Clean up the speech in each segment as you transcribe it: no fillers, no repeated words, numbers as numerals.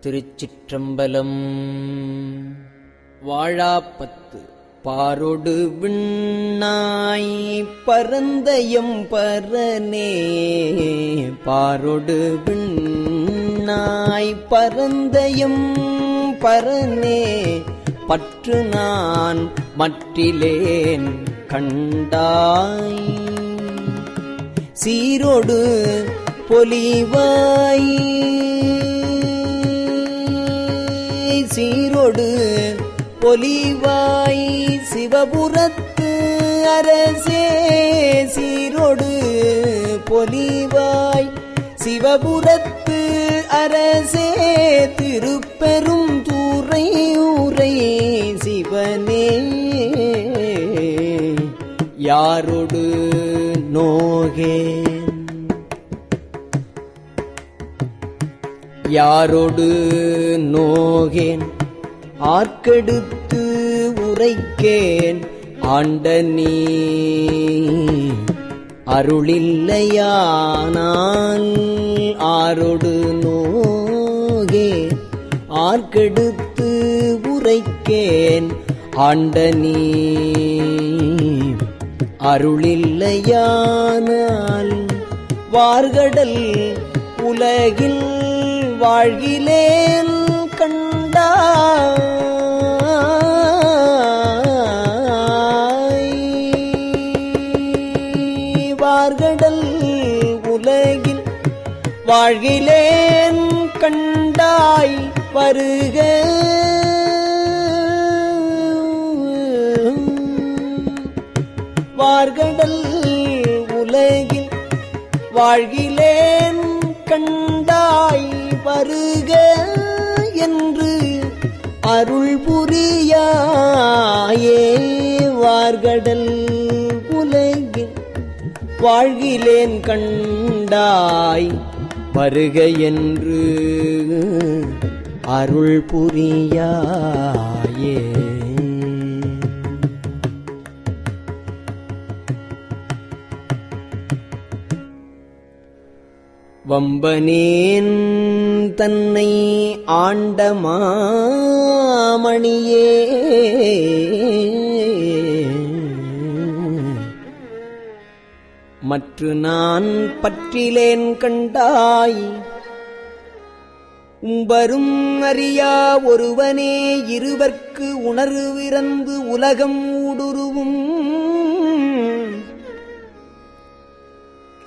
திருச்சிற்றம்பலம். வாழாப்பத்து. பாரொடு விண்ணாய் பரந்தயம் பரனே, பாரொடு விண்ணாய் பரந்தயம் பரனே, பற்று நான் மற்றிலேன் கண்டாய். சீரொடு பொலிவாய், சீரொடு பொலிவாய் சிவபுரத்து அரசே, சீரொடு பொலிவாய் சிவபுரத்து அரசே, திருப்பெரும் தூரை ஊரை சிவனே. யாரொடு நோகேன், யாரொடு நோகேன் ஆர்க்கெடுத்து உரைக்கேன், ஆண்ட நீ அருளில்லையானால் ஆரொடு நோகேன் ஆர்க்கெடுத்து உரைக்கேன், ஆண்ட நீ அருளில்லையானால் வார்கடல் உலகில் வாழ்கிலேன் கண்டாய். வார்கடல் உலகில் வாழ்கிலேன் கண்டாய். வருக வார்கடல் உலகில் வாழ்கிலேன் கண்டாய். வருக என்று அருள் புரியாயே. வார்கடல் உலகில் வாழ்கிலேன் கண்டாய். வருக என்று அருள் புரியாயே. வம்பனேன் தன்னை ஆண்ட மாமணியே, மற்று நான் பற்றிலேன் கண்டாய். உம்பரும் அறியா ஒருவனே இருவர்க்கு உணர்விறந்து உலகம் ஊடுருவும்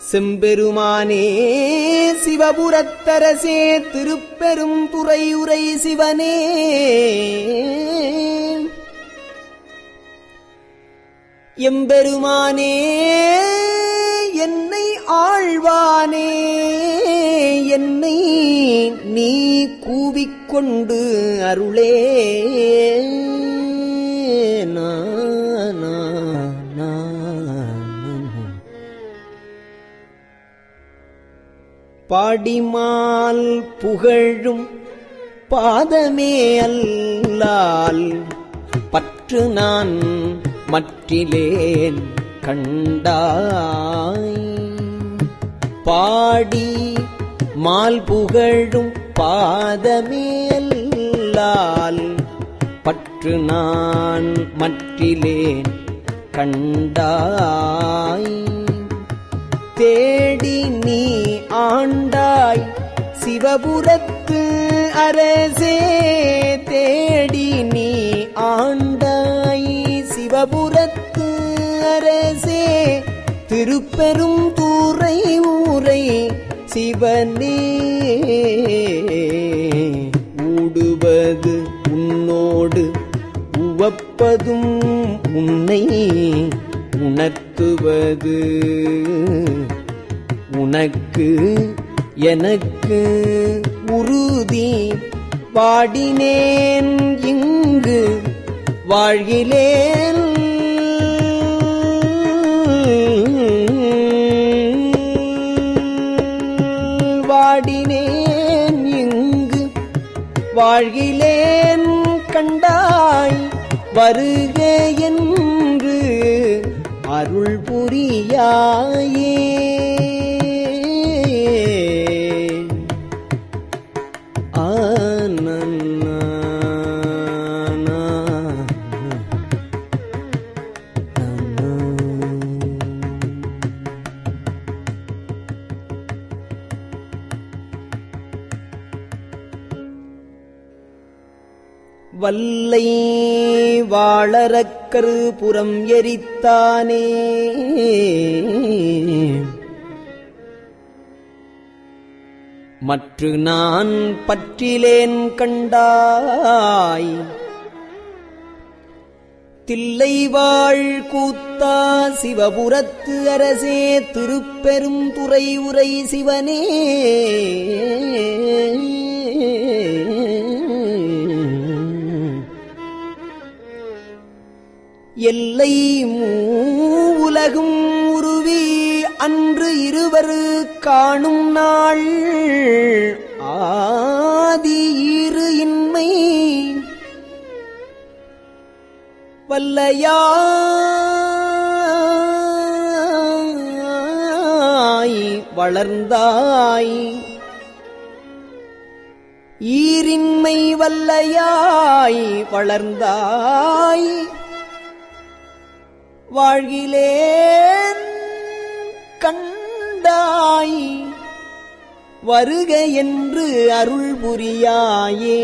செம்பெருமானே சிவபுரத்தரசே, திருப்பெரும் துறையுரை சிவனே. எம்பெருமானே என்னை ஆழ்வானே, என்னை நீ கூவிக்கொண்டு அருளே. பாடிமால் புகழும் பாதமே அல்லால் பற்று நான் மற்றிலேன் கண்டாய். பாடி மால் புகழும் பாதமே அல்லால் பற்று நான் மற்றிலேன் கண்டாய். தேடி நீ ஆண்டாய் சிவபுரத்து அரசே, தேடி நீ ஆண்டாய் சிவபுரத்து அரசே, திருப்பெரும் தூரை ஊரை சிவனே. ஊடுவது உன்னோடு உவப்பதும் உன்னை உணர்த்துவது உனக்கு எனக்கு உறுதி. பாடினேன் இங்கு வாழ்கிலேன், வாடினேன் இங்கு வாழ்கிலேன் கண்டாய். வருக என்று அருள் புரியாயே. ஆன வல்லை வாழறக்கரு புறம் எரித்தானே மற்று நான் பற்றிலேன் கண்டாய் தில்லைவாழ் கூத்தா சிவபுரத்து அரசே திருப்பெரும் துறை உரை சிவனே எல்லை மூவுலகும் உருவி அன்று இருவர் காணும் நாள் ஆதி ஈறு இன்மை வல்லையாய் வளர்ந்தாய் ஈரின்மை வல்லையாய் வளர்ந்தாய் வாழ்கிலேன் கண்டாய் வருக என்று அருள் புரியாயே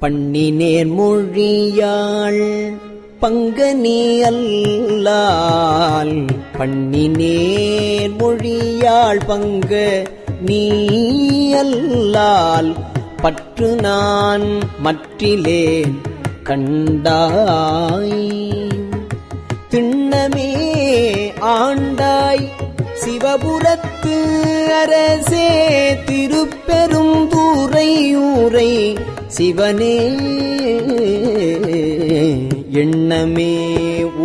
பண்ணினேன் மொழியாள் பங்கனி அல்லால் பண்ணினேன் மொழியாள் பங்க நீ அல்லால் பற்று நான் மற்றிலேன் கண்டாய் திண்ணமே ஆண்டாய் சிவபுரத்து அரசே திருப்பெரும் தூரையூரை சிவனே எண்ணமே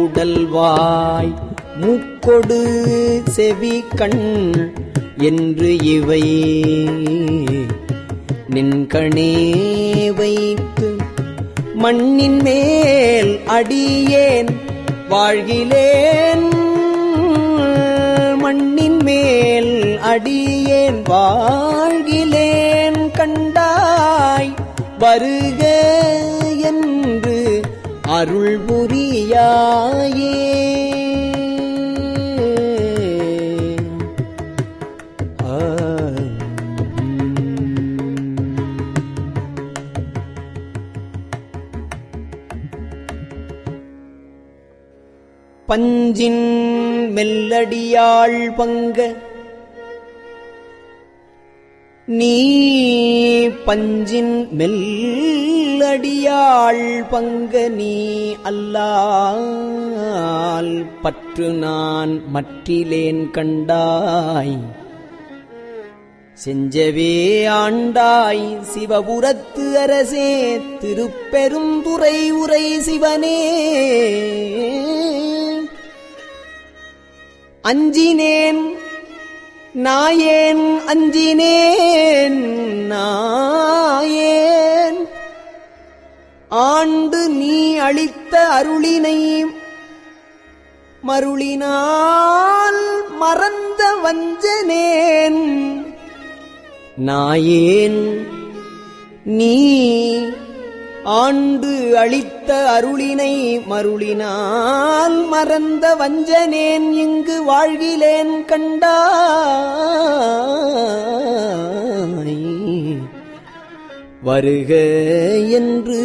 உடல்வாய் மூக்கொடு செவி கண் என்று இவை நின்கணே வைத்து மண்ணின் மேல் அடியேன் வாழ்கிலேன் மண்ணின் மேல் அடியேன் வாழ்கிலேன் கண்டாய் வருக என்று அருள் புரியாயே பஞ்சின் மெல்லடியாள் பங்க நீ பஞ்சின் மெல்லடியாள் பங்க நீ அல்லால் பற்று நான் மற்றிலேன் கண்டாய் செஞ்சவே ஆண்டாய் சிவபுரத்து அரசே திருப்பெரும் துறை உரை சிவனே அஞ்சினேன் நாயேன் அஞ்சினேன் நாயேன் ஆண்டு நீ அளித்த அருளினை மருளினால் மறந்த வஞ்சனேன் நாயேன் நீ ஆண்டு அளித்த அருளினை மருளினால் மறந்த வஞ்சனேன் இங்கு வாழ்கிலேன் கண்டாய் வருக என்று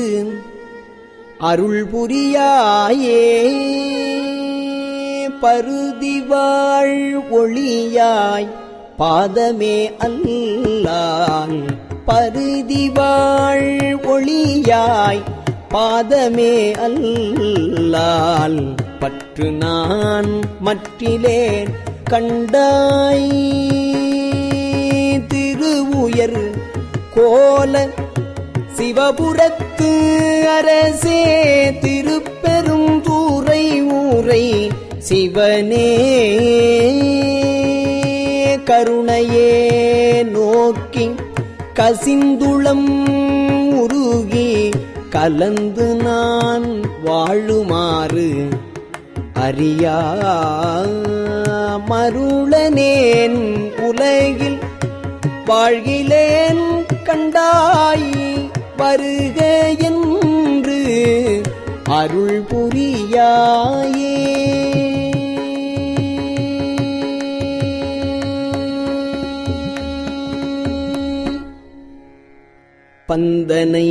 அருள் புரியாயே பருதிவாழ் ஒளியாய் பாதமே அல்லால் பருதிவாழ் ஒளியாய் பாதமே அல்லால் பற்று நான் மற்றிலேன் கண்டாய் திருவுயர் கோல சிவபுரத்து அரசே திருப்பெரும் தூரை ஊரை சிவனே கருணையே நோக்கி கசிந்துளம் உருகி கலந்து நான் வாழுமாறு அறியா மருளனேன் உலகில் வாழ்கிலேன் கண்டாய் வருக என்று அருள் புரியாயே பந்தனை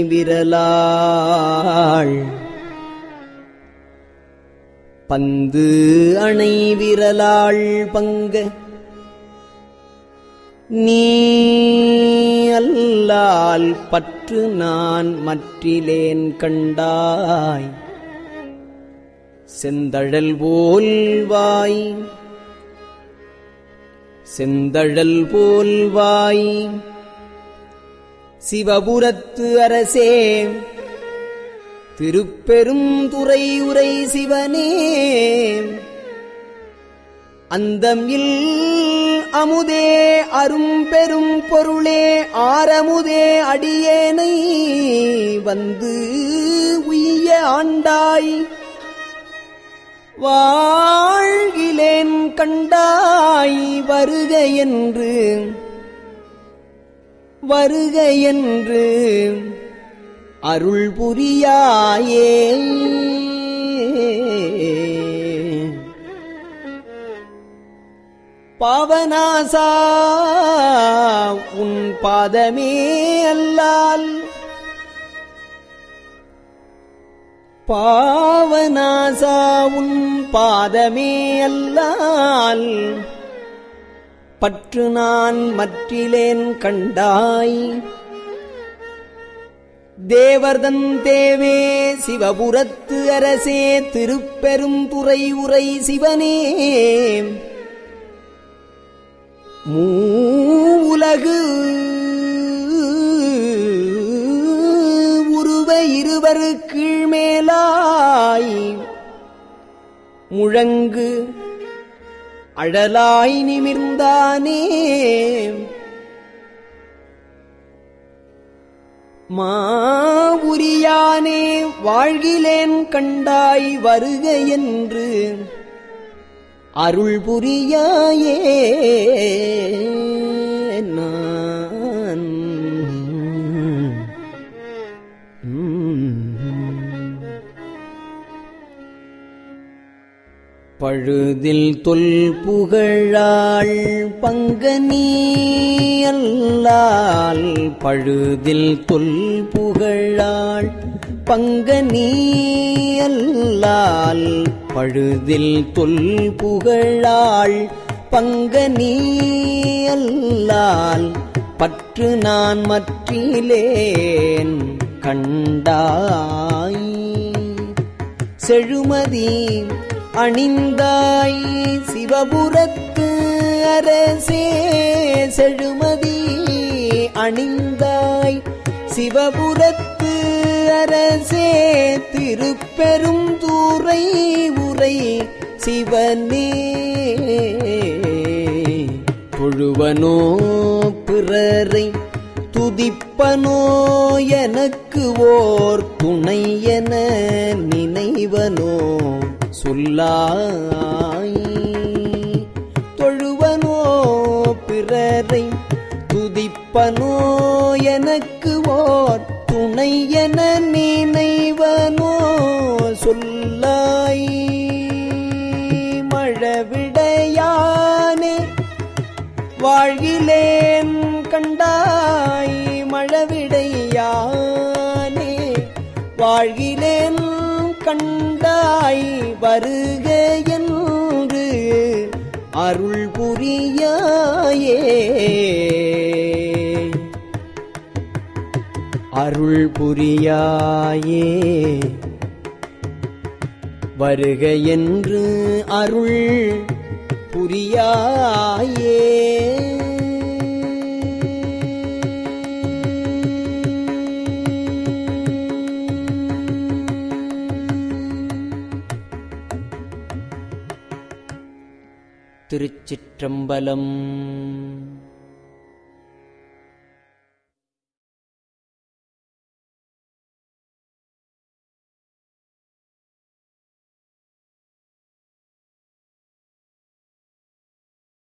விரலாள் பந்து அணை விரலாள் பங்க நீ அல்லால் பற்று நான் மற்றிலேன் கண்டாய் செந்தழல் போல்வாய் செந்தழல் போல்வாய் சிவபுரத்து அரசே திருப்பெரும் துறை உரை சிவனே அந்தம் இல் அமுதே அரும்பெரும் பொருளே ஆரமுதே அடியேனை வந்து உய்ய ஆண்டாய் வாழ்கிலேன் கண்டாய் வருக என்று அருள் புரியாயே பாவநாசா உன் பாதமே அல்லால் பாவநாசா உன் பாதமே அல்லால் பற்று நான் மற்றிலேன் கண்டாய் தேவர்தன் தேவே சிவபுரத்து அரசே திருப்பெரும் துறை உரை சிவனே மூவுலகு உருவ இருவரு கீழ்மேலாய் முழங்கு அழலாய் நிமிர்ந்தானே மாவுரியானே வாழ்கிலேன் கண்டாய் வருக என்று அருள் புரியாயே நான் பழுதில் தொல் புகழாள் பங்கனி அல்லால் பழுதில் தொல் புகழாள் பங்கனி அல்லால் பழுதில் தொல் புகழாள் பங்கனி அல்லால் பற்று நான் மற்றிலேன் கண்டாய் செழுமதி அணிந்தாய் சிவபுரத்து அரசே செழுமதி அணிந்தாய் சிவபுரத்து அரசே திருப்பெரும் துறை உரை சிவனே தொழுவனோ பிறரை துதிப்பனோ எனக்கு ஓர் துணை என நினைவனோ சொல்லாய் தொழுவனோ பிறரை துதிப்பனோ எனக்கு ஓர் துணை என நினைவனோ சொல்லாய் மழவிடையானே வாழ்கிலேன் கண்டாய் மழவிடையானே வாழ்கிலேன் கண்டாய் வருக என்று அருள் புரியாயே அருள் புரியாயே வருக என்று அருள் புரியாயே திருச்சிற்றம்பலம்.